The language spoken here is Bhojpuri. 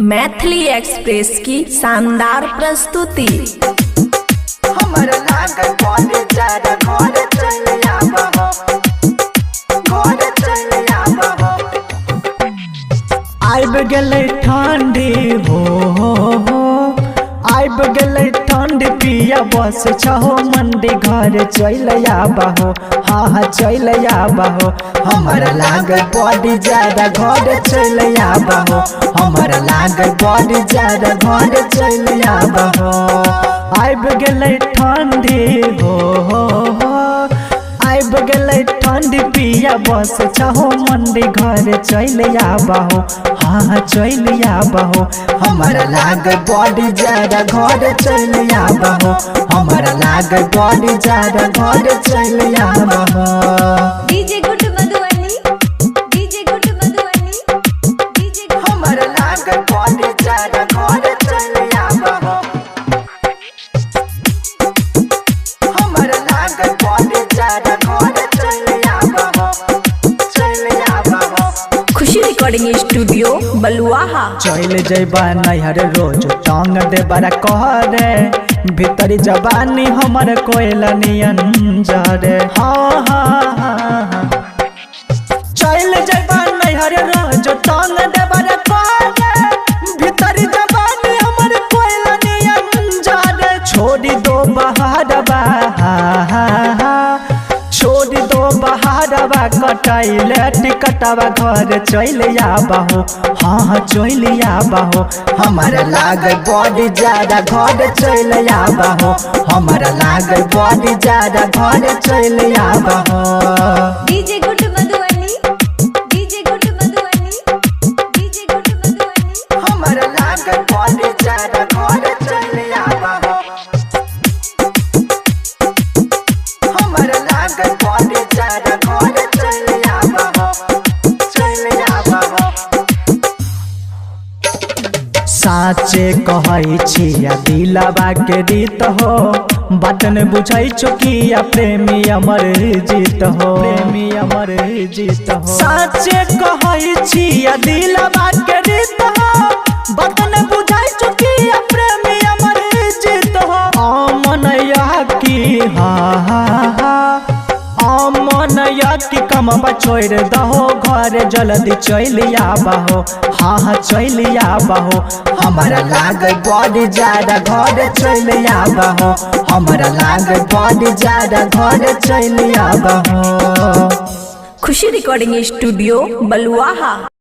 मैथिली एक्सप्रेस की शानदार प्रस्तुति। हमर लागल बॉडी ज्यादा घर चल आबहो, घर चल आबहो। आइब गेलै ठंडी हो, आइब गेलै ठंडी पिया बस छहो मंडी घर चल आबहो, हाँ चल आबहो। हमर लागल बॉडी ज्यादा घर चल आबहो, हमर लागल बॉडी ज्यादा घर चल आबहो। आइब गेलै ठंडी हो, आइब गेलै ठंडी पिया बस छहो मंडी घर चल आबहो, हाँ चल आबहो। हमर लागल बॉडी ज्यादा घर चल आबहो, हमर लागल बॉडी ज्यादा घर चल आबहो। DJ good Madhubani, DJ good Madhubani, DJ हमर लागल बॉडी ज्यादा घर चल आबहो, हमर लागल बॉडी ज्यादा घर चल आबहो, चल आबहो। खुशी रिकॉर्डिंग स्टूडियो बलुआहा। चल जैबा नैहर रोज टांग दे बड़ा कहरे, भीतरी जवानी हमर कोयला नियन जरे, हाँ हाँ हाँ। चल जैबा नैहर रोज टांग दे बड़ा कहरे, भीतरी जवानी हमर कोयला नियन जरे। छोड़ी दो बहारबा, छोड़ी दो बहारबा, कटाइले टिकटवा घर चल आबहो, हाँ चल आबहो। हमर लागल बॉडी ज्यादा घर चल आबहो, हमर लागल बॉडी ज्यादा घर चल आबहो। DJ good Madhubani, DJ good Madhubani, DJ good Madhubani. हमर लागल बॉडी ज्यादा घर चल आबहो, हमर लागल बॉडी ज्यादा घर चल आबहो, चल आबहो। साचे कहै छिया दिलवा के रीत हो, बात न बुझै चुकिया प्रेमी अमर जीत हो, प्रेमी अमर जीत हो। साचे कहै छिया दिलवा के रीत हो, बात न बुझै चुकिया प्रेमी अमर जीत हो। अमनया की हाँ हाँ हाँ, अमनया की कमबा छोड़ दहो घर जल्दी चल आबहो, हाँ चल आबहो। हमर लागल बॉडी ज्यादा घर चल आबहो, हमर लागल बॉडी ज्यादा घर चल आबहो। खुशी रिकॉर्डिंग स्टूडियो बलुआहा।